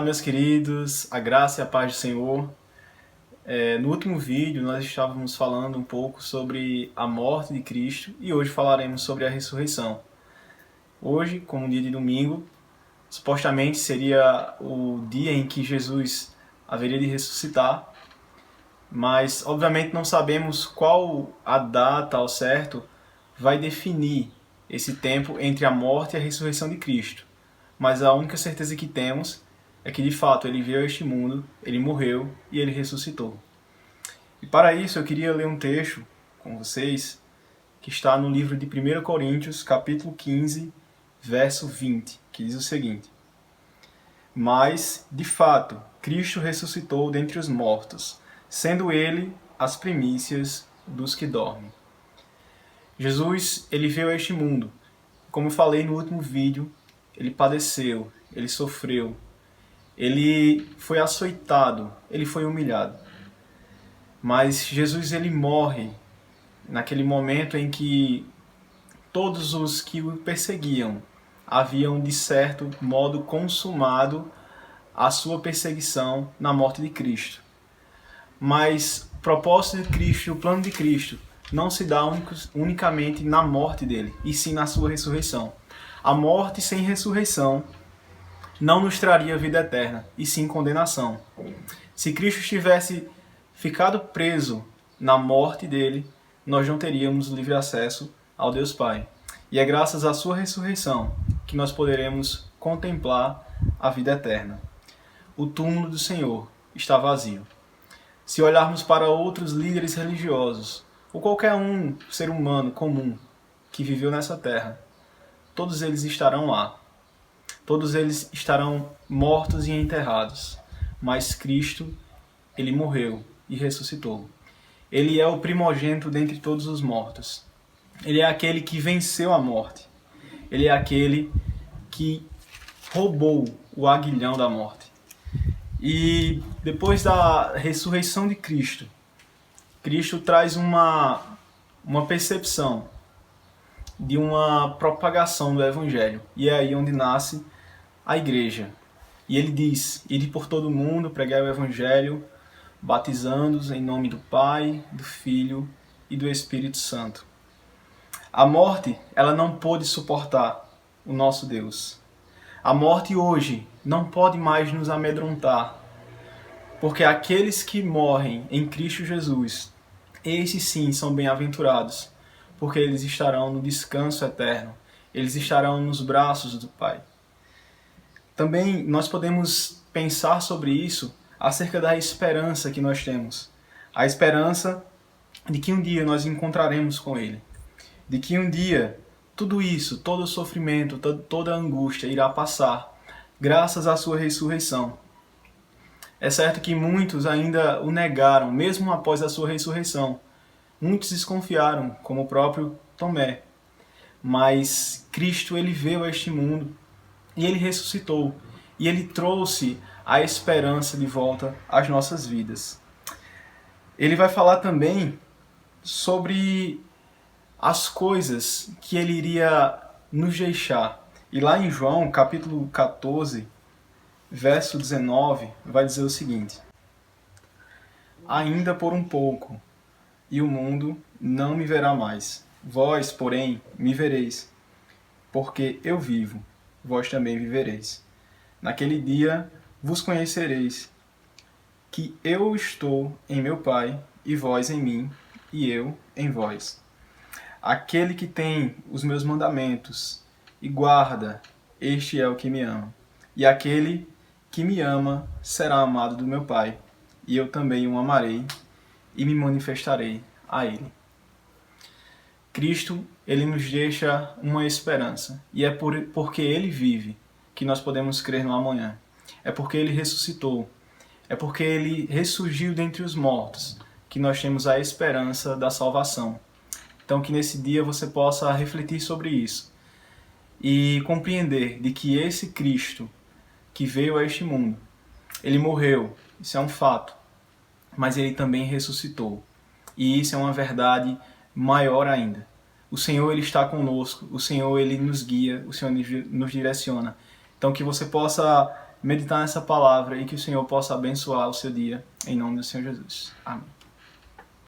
Olá, meus queridos, a graça e a paz do Senhor. No último vídeo nós estávamos falando um pouco sobre a morte de Cristo e hoje falaremos sobre a ressurreição. Hoje, como dia de domingo, supostamente seria o dia em que Jesus haveria de ressuscitar, mas obviamente não sabemos qual a data ao certo vai definir esse tempo entre a morte e a ressurreição de Cristo. Mas a única certeza que temos é que de fato ele veio a este mundo, ele morreu e ele ressuscitou. E para isso eu queria ler um texto com vocês que está no livro de 1 Coríntios, capítulo 15, verso 20, que diz o seguinte: Mas, de fato, Cristo ressuscitou dentre os mortos, sendo ele as primícias dos que dormem. Jesus, ele veio a este mundo. Como eu falei no último vídeo, ele padeceu, ele sofreu, ele foi açoitado, ele foi humilhado. Mas Jesus, ele morre naquele momento em que todos os que o perseguiam haviam, de certo modo, consumado a sua perseguição na morte de Cristo. Mas o propósito de Cristo e o plano de Cristo não se dá unicamente na morte dele, e sim na sua ressurreição. A morte sem ressurreição não nos traria vida eterna, e sim condenação. Se Cristo tivesse ficado preso na morte dele, nós não teríamos livre acesso ao Deus Pai. E é graças à sua ressurreição que nós poderemos contemplar a vida eterna. O túmulo do Senhor está vazio. Se olharmos para outros líderes religiosos, ou qualquer ser humano comum que viveu nessa terra, todos eles estarão lá. Todos eles estarão mortos e enterrados. Mas Cristo, ele morreu e ressuscitou. Ele é o primogênito dentre todos os mortos. Ele é aquele que venceu a morte. Ele é aquele que roubou o aguilhão da morte. E depois da ressurreição de Cristo, Cristo traz uma percepção de uma propagação do Evangelho. E é aí onde nasce a igreja. E ele diz: ide por todo o mundo, pregai o Evangelho, batizando-os em nome do Pai, do Filho e do Espírito Santo. A morte, ela não pôde suportar o nosso Deus. A morte hoje não pode mais nos amedrontar, porque aqueles que morrem em Cristo Jesus, esses sim são bem-aventurados, porque eles estarão no descanso eterno, eles estarão nos braços do Pai. Também nós podemos pensar sobre isso acerca da esperança que nós temos. A esperança de que um dia nós encontraremos com Ele. De que um dia tudo isso, todo o sofrimento, toda a angústia irá passar, graças à sua ressurreição. É certo que muitos ainda o negaram, mesmo após a sua ressurreição. Muitos desconfiaram, como o próprio Tomé. Mas Cristo, ele veio a este mundo e ele ressuscitou. E ele trouxe a esperança de volta às nossas vidas. Ele vai falar também sobre as coisas que ele iria nos deixar. E lá em João, capítulo 14, verso 19, vai dizer o seguinte: Ainda por um pouco, e o mundo não me verá mais. Vós, porém, me vereis, porque eu vivo, vós também vivereis. Naquele dia vos conhecereis, que eu estou em meu Pai, e vós em mim, e eu em vós. Aquele que tem os meus mandamentos e guarda, este é o que me ama. E aquele que me ama será amado do meu Pai, e eu também o amarei e me manifestarei a ele. Cristo, ele nos deixa uma esperança, e é porque ele vive que nós podemos crer no amanhã. É porque ele ressuscitou, é porque ele ressurgiu dentre os mortos que nós temos a esperança da salvação. Então que nesse dia você possa refletir sobre isso e compreender de que esse Cristo que veio a este mundo, ele morreu, isso é um fato, mas ele também ressuscitou. E isso é uma verdade maior ainda. O Senhor, ele está conosco, o Senhor, ele nos guia, o Senhor nos direciona. Então que você possa meditar nessa palavra e que o Senhor possa abençoar o seu dia, em nome do Senhor Jesus. Amém.